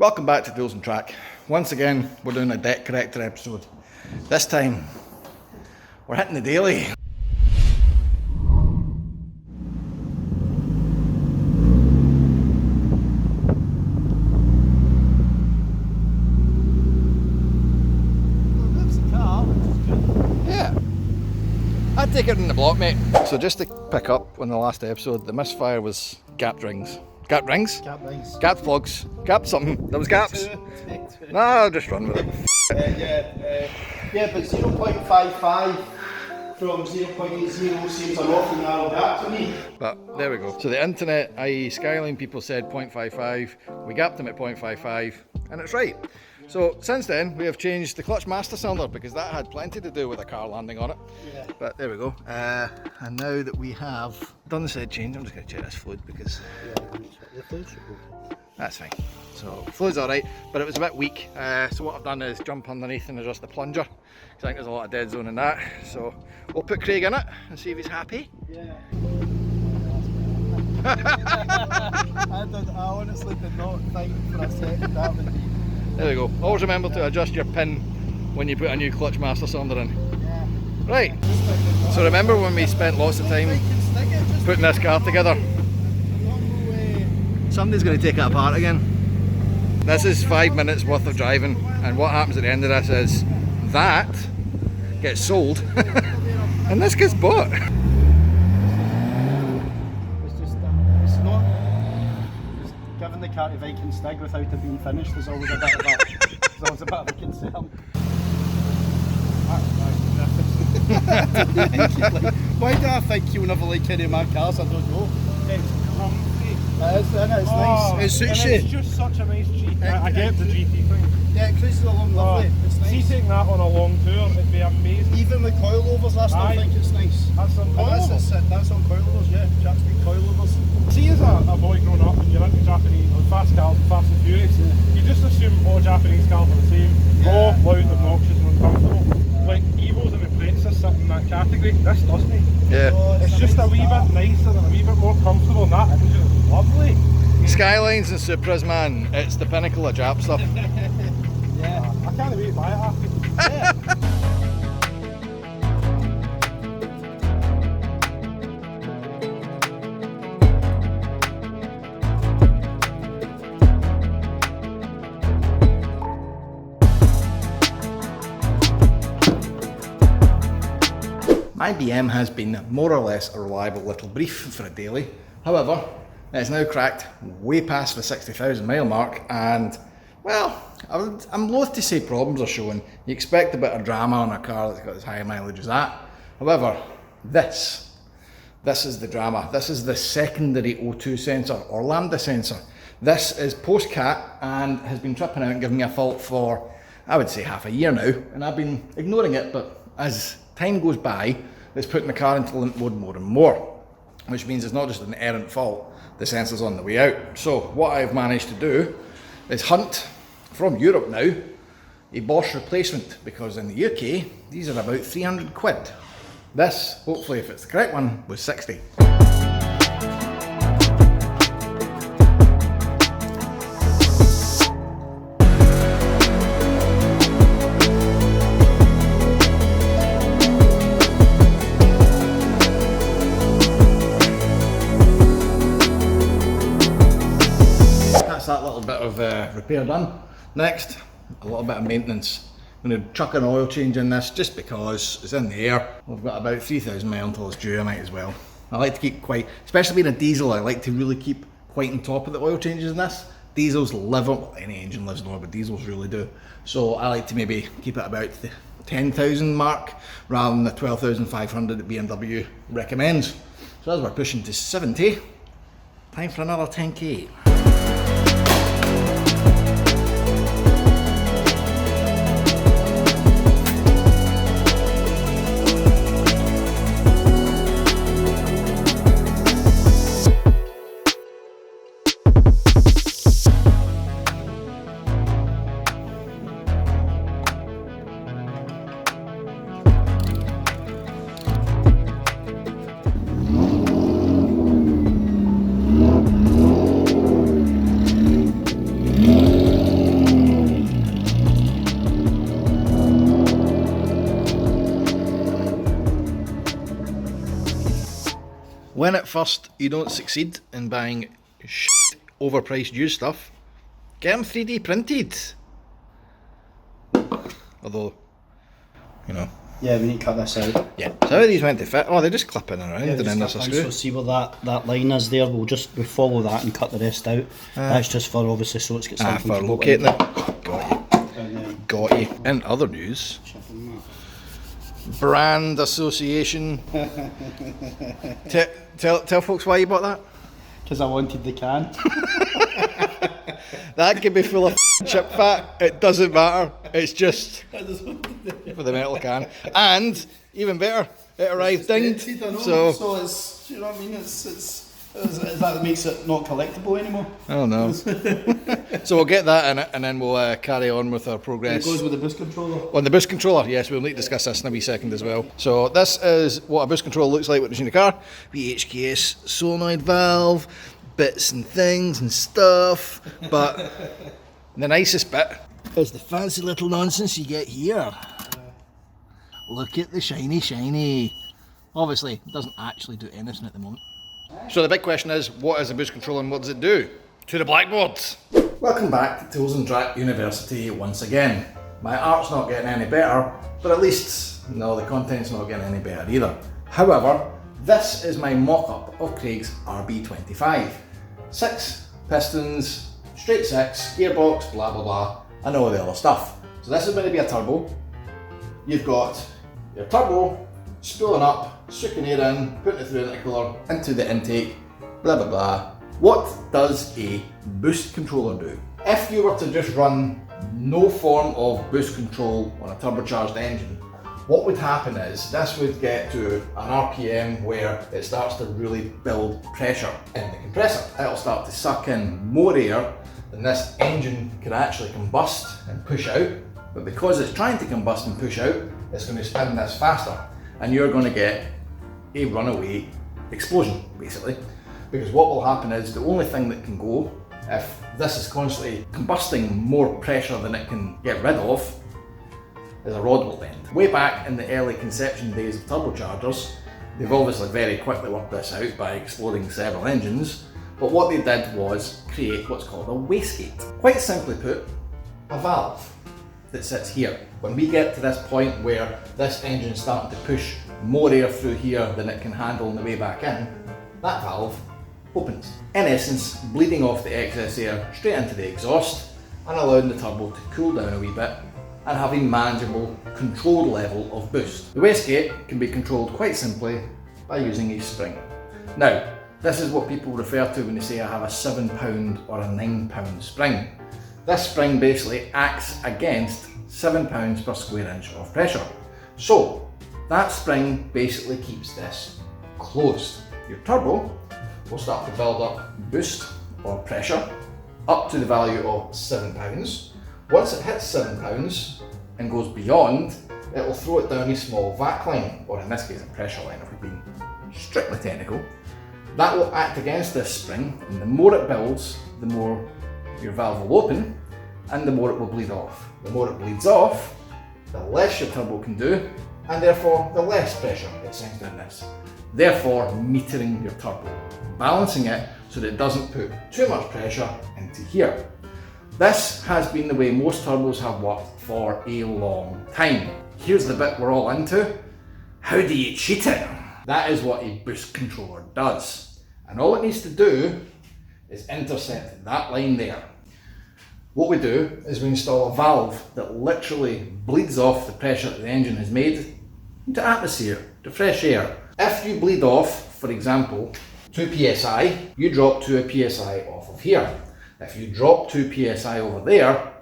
Welcome back to Tools and Track. Once again, we're doing a deck corrector episode. This time, we're hitting the daily. Yeah, I'd take it in the block, mate. So just to pick up on the last episode, the misfire was gapped rings. Gapped rings? Gap rings. Gapped plugs. Gapped something. There was gaps. No, I'll just run with it. Yeah, but 0.55 from 0.80 seems an awful narrow gap to me. But there we go. So the internet, i.e. SKYLINE people said 0.55. We gapped them at 0.55 and it's right. So since then we have changed the clutch master cylinder because that had plenty to do with a car landing on it. Yeah. But there we go. And now that we have done the said change, I'm just going to check this fluid because The fluid should go. that's fine. So fluid's alright, but it was a bit weak. So what I've done is jump underneath and adjust the plunger because I think there's a lot of dead zone in that. So we'll put Craig in it and see if he's happy. Yeah. I honestly did not think for a second that would be. There we go. Always remember to adjust your pin when you put a new clutch master cylinder in. Yeah. Right. So remember when we spent lots of time putting this car together? Somebody's going to take it apart again. This is 5 minutes worth of driving, and what happens at the end of this is that gets sold and this gets bought. It's not. Giving the car to Viking Stig without it being finished is always a bit of a, concern. Why do I think you'll never like any of my cars? I don't know. It's comfy. It is, isn't it? It's nice. It suits you. It's just such a nice GT. I get the GT thing. Yeah, it cruises along lovely. It's nice. See, taking that on a long tour, it'd be amazing. Even with coilovers, I still think it's nice. That's on coilovers? That's on coilovers, yeah. Japanese coilovers. See, as a boy growing up and you're into Japanese, or fast cars and Fast and Furious, you just assume all Japanese cars are the same. Raw, loud, obnoxious and uncomfortable. Like, Evos and Apprentices sit in that category. This doesn't. Yeah. It's just a wee bit nicer and a wee bit more comfortable, and that is just lovely. Skylines and Supras, man, it's the pinnacle of Jap stuff. Yeah. I can't wait to buy it after. Yeah. My BM has been more or less a reliable little brief for a daily. However, it's now cracked way past the 60,000 mile mark and, well, I'm loath to say problems are showing. You expect a bit of drama on a car that's got as high a mileage as that. However, this is the drama. This is the secondary O2 sensor or lambda sensor. This is post-cat and has been tripping out and giving me a fault for, I would say, half a year now. And I've been ignoring it, but as time goes by, it's putting the car into limp mode more and more, which means it's not just an errant fault, the sensor's on the way out. So what I've managed to do is hunt from Europe now a Bosch replacement, because in the UK these are about 300 quid. This, hopefully if it's the correct one, was 60. That little bit of repair done. Next, a little bit of maintenance. I'm going to chuck an oil change in this just because it's in the air. We've got about 3,000 miles until it's due, I might as well. I like to keep quite, especially being a diesel, I like to really keep quite on top of the oil changes in this. Diesels live on, well, any engine lives on, but diesels really do. So I like to maybe keep it about the 10,000 mark rather than the 12,500 that BMW recommends. So as we're pushing to 70, time for another 10k. When at first you don't succeed in buying shit overpriced used stuff, get them 3D printed. Although, you know. Yeah, we need to cut this out. Yeah. So how are these meant to fit? Oh, they just clip in around Yeah, and then there's a screw. So see where that line is there, we follow that and cut the rest out. That's just for obviously so it's got something For to locating go it. Got you. in. And then Got you. In other news, shuffling that. brand association. Tell folks why you bought that. Because I wanted the can. That could be full of chip fat. It doesn't matter. It's just for the metal can. And even better, it arrived dinged. So it's, you know what I mean? It's that makes it not collectible anymore. oh no. So we'll get that in it, and then we'll carry on with our progress. It goes with the boost controller. On the boost controller, yes, we'll need to discuss this in a wee second as well. So this is what a boost controller looks like with the machine car. VHKS solenoid valve, bits and things and stuff. But the nicest bit is the fancy little nonsense you get here. Look at the shiny. Obviously, it doesn't actually do anything at the moment. So the big question is, what is a boost controller and what does it do? To the blackboards. Welcome back to Tools and Track University once again. My art's not getting any better, but at least, no, the content's not getting any better either. However, this is my mock-up of Craig's RB25. 6 pistons, straight 6, gearbox, blah blah blah, and all the other stuff. So this is going to be a turbo. You've got your turbo spooling up, sucking air in, putting it through an intercooler into the intake, blah blah blah. What does a boost controller do? If you were to just run no form of boost control on a turbocharged engine, what would happen is this would get to an RPM where it starts to really build pressure in the compressor. It'll start to suck in more air than this engine can actually combust and push out, but because it's trying to combust and push out, it's going to spin this faster, and you're going to get a runaway explosion, basically. Because what will happen is the only thing that can go, if this is constantly combusting more pressure than it can get rid of, is a rod will bend. Way back in the early conception days of turbochargers, they've obviously very quickly worked this out by exploding several engines, but what they did was create what's called a wastegate. Quite simply put, a valve that sits here. When we get to this point where this engine's starting to push more air through here than it can handle on the way back in, that valve opens. In essence, bleeding off the excess air straight into the exhaust and allowing the turbo to cool down a wee bit and have a manageable, controlled level of boost. The wastegate can be controlled quite simply by using a spring. Now, this is what people refer to when they say I have a 7 pound or a 9 pound spring. This spring basically acts against 7 pounds per square inch of pressure. So, that spring basically keeps this closed. Your turbo will start to build up boost or pressure up to the value of 7 pounds. Once it hits 7 pounds and goes beyond, it will throw it down a small vac line, or in this case a pressure line if we're being strictly technical. That will act against this spring, and the more it builds, the more your valve will open and the more it will bleed off. The more it bleeds off, the less your turbo can do, and therefore the less pressure it sends down this. Therefore metering your turbo, balancing it so that it doesn't put too much pressure into here. This has been the way most turbos have worked for a long time. Here's the bit we're all into. How do you cheat it? That is what a boost controller does. And all it needs to do is intersect that line there. What we do is we install a valve that literally bleeds off the pressure that the engine has made into atmosphere, to fresh air. If you bleed off, for example, 2 psi, you drop 2 psi off of here. If you drop 2 psi over there,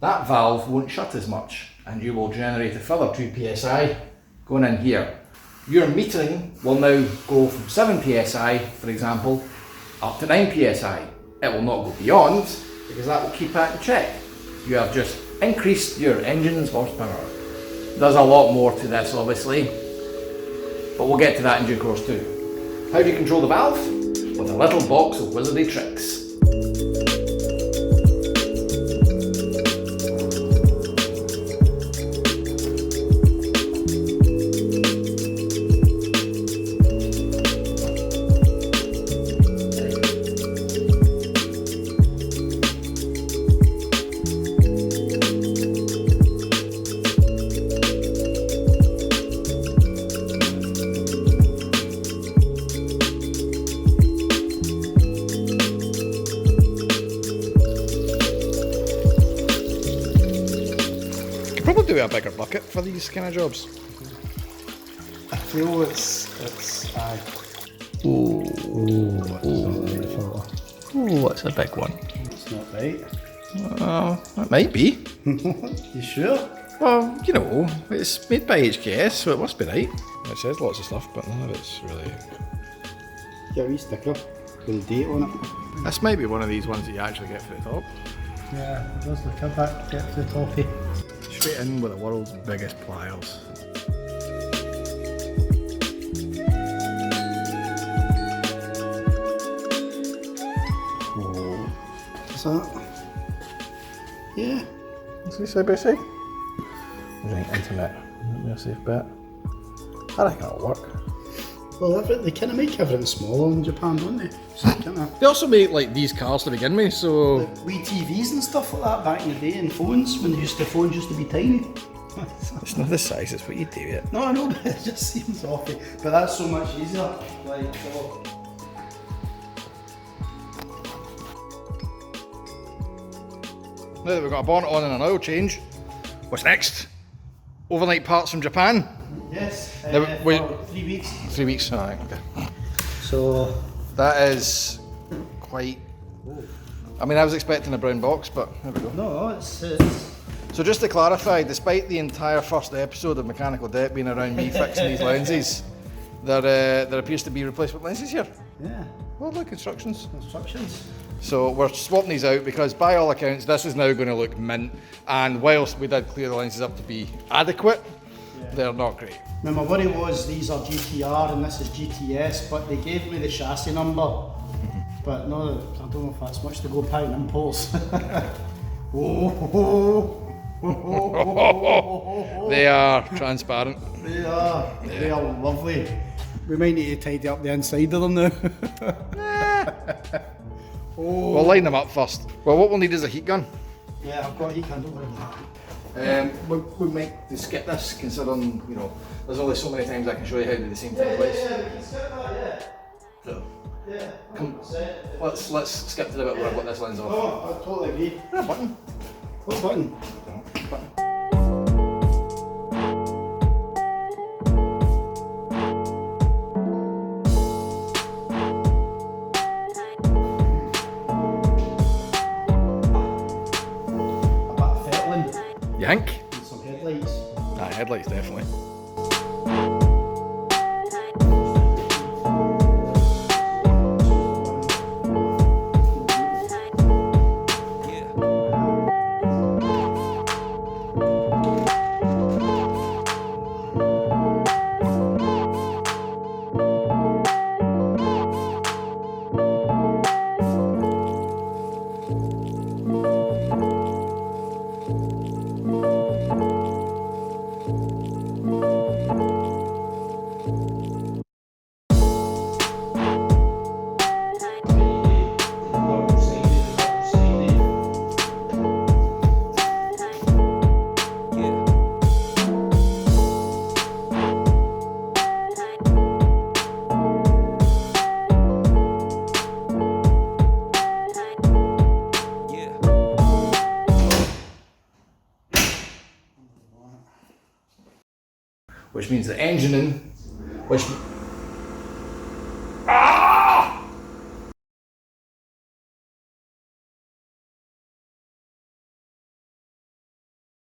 that valve won't shut as much and you will generate a further 2 psi going in here. Your metering will now go from 7 psi, for example, up to 9 psi. It will not go beyond because that will keep that in check. You have just increased your engine's horsepower. There's a lot more to this obviously, but we'll get to that in due course too. How do you control the valve? With a little box of wizardry tricks. could probably do a bigger bucket for these kind of jobs. I feel it's Ooh, that's that's a big one. It's not right. That might be. You sure? Well, you know, it's made by HKS, so it must be right. It says lots of stuff, but none of it's really... Get a wee sticker with a date on it. This might be one of these ones that you actually get for the top. Yeah, it does look a bit get to the toppy. Straight in with the world's biggest pliers. What's that? Yeah. See side by side? Right, internet. That'll be a safe bet. I reckon it'll work. Well, they kind of make everything smaller in Japan, don't they? So kinda, They also make like these cars to begin with, so... like wee TVs and stuff like that back in the day, and phones, when phones used to be tiny. It's not the size, it's what you do it. No, I know, but it just seems awful. But that's so much easier. Like, oh. Now that we've got a bonnet on and an oil change, what's next? Overnight parts from Japan? Yes, Now, wait. for 3 weeks. 3 weeks, alright, okay. So, That is quite... I mean, I was expecting a brown box, but there we go. no, it's So just to clarify, despite the entire first episode of Mechanical Debt being around me fixing these lenses, there appears to be replacement lenses here. yeah, Well, look, instructions. instructions. So we're swapping these out because by all accounts this is now going to look mint, and whilst we did clear the lenses up to be adequate, they're not great. Now my worry was these are GTR and this is GTS, but they gave me the chassis number. But no, I don't know if that's much to go by an impulse. They are transparent. They are lovely. We might need to tidy up the inside of them now. We'll line them up first. Well, what we'll need is a heat gun. Yeah, I've got a heat candle. We might just skip this, considering, you know, there's only so many times I can show you how to do the same thing twice. Yeah, we can skip that, yeah. So, Yeah, come, 100%. let's skip to the bit where I've got this lens off. Oh, I totally agree. Is there a button? What button? Button. A bit of fettling You think? and some headlights. Headlights definitely. Which means the engine in, which